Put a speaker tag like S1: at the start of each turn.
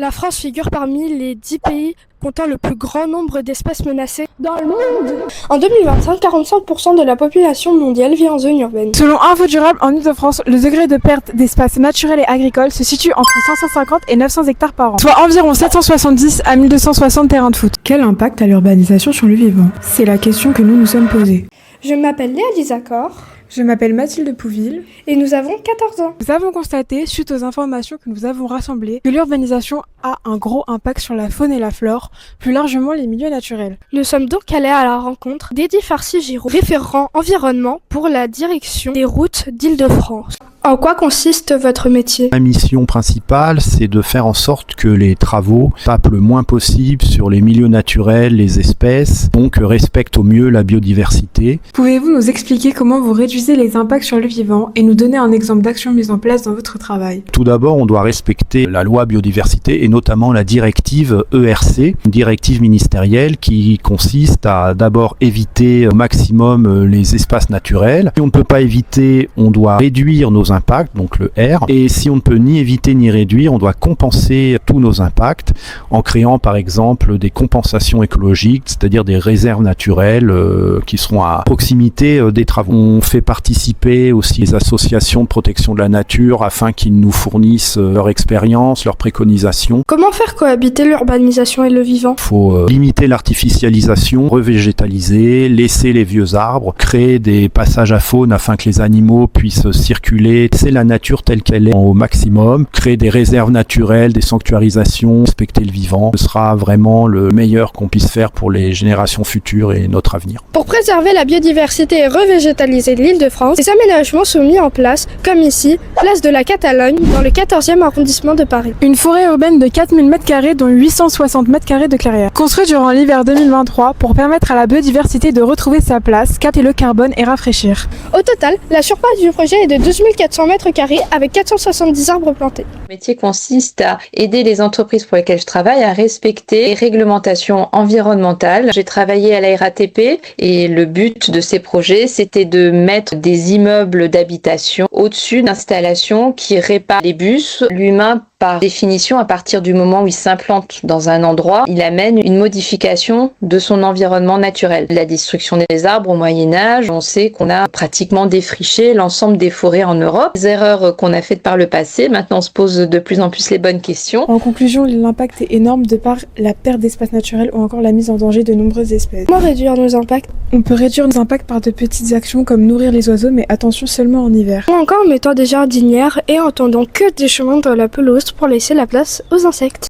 S1: La France figure parmi les 10 pays comptant le plus grand nombre d'espèces menacées dans le monde. En 2025, 45% de la population mondiale vit en zone urbaine.
S2: Selon Info Durable, en Ile-de-France, le degré de perte d'espaces naturels et agricoles se situe entre 550 et 900 hectares par an, soit environ 770 à 1260 terrains de foot.
S3: Quel impact a l'urbanisation sur le vivant? C'est la question que nous nous sommes posée.
S1: Je m'appelle Léa Lisacor.
S2: Je m'appelle Mathilde Pouville
S1: et nous avons 14 ans.
S2: Nous avons constaté, suite aux informations que nous avons rassemblées, que l'urbanisation a un gros impact sur la faune et la flore, plus largement les milieux naturels.
S1: Nous sommes donc allés à la rencontre d'Eddy Farcy-Giraud, référent environnement pour la direction des routes d'Île-de-France. En quoi consiste votre métier?
S4: Ma mission principale, c'est de faire en sorte que les travaux tapent le moins possible sur les milieux naturels, les espèces, donc respectent au mieux la biodiversité.
S2: Pouvez-vous nous expliquer comment vous réduisez les impacts sur le vivant et nous donner un exemple d'action mise en place dans votre travail?
S4: Tout d'abord, on doit respecter la loi biodiversité et notamment la directive ERC, une directive ministérielle qui consiste à d'abord éviter au maximum les espaces naturels. Si on ne peut pas éviter, on doit réduire nos impacts, donc le R. Et si on ne peut ni éviter ni réduire, on doit compenser tous nos impacts en créant par exemple des compensations écologiques, c'est-à-dire des réserves naturelles qui seront à proximité des travaux. On fait participer aussi les associations de protection de la nature afin qu'ils nous fournissent leur expérience, leurs préconisations.
S1: Comment faire cohabiter l'urbanisation et le vivant?
S4: Il faut limiter l'artificialisation, revégétaliser, laisser les vieux arbres, créer des passages à faune afin que les animaux puissent circuler. C'est la nature telle qu'elle est au maximum. Créer des réserves naturelles, des sanctuarisations, respecter le vivant. Ce sera vraiment le meilleur qu'on puisse faire pour les générations futures et notre avenir.
S1: Pour préserver la biodiversité et revégétaliser l'Île-de-France, des aménagements sont mis en place, comme ici, place de la Catalogne, dans le 14e arrondissement de Paris.
S2: Une forêt urbaine de 4000 m², dont 860 m² de clairière. Construite durant l'hiver 2023 pour permettre à la biodiversité de retrouver sa place, capter le carbone et rafraîchir.
S1: Au total, la surface du projet est de 12 400 m² avec 470 arbres plantés.
S5: Le métier consiste à aider les entreprises pour lesquelles je travaille à respecter les réglementations environnementales. J'ai travaillé à la RATP et le but de ces projets, c'était de mettre des immeubles d'habitation au-dessus d'installations qui réparent les bus. L'humain, par définition, à partir du moment où il s'implante dans un endroit, il amène une modification de son environnement naturel. La destruction des arbres au Moyen-Âge, on sait qu'on a pratiquement défriché l'ensemble des forêts en Europe. Les erreurs qu'on a faites par le passé, maintenant on se pose de plus en plus les bonnes questions.
S2: En conclusion, l'impact est énorme de par la perte d'espace naturel ou encore la mise en danger de nombreuses espèces.
S1: Comment réduire nos impacts?
S2: On peut réduire nos impacts par de petites actions comme nourrir les oiseaux, mais attention seulement en hiver.
S1: Ou encore en mettant des jardinières et en tendant que des chemins dans la pelouse pour laisser la place aux insectes.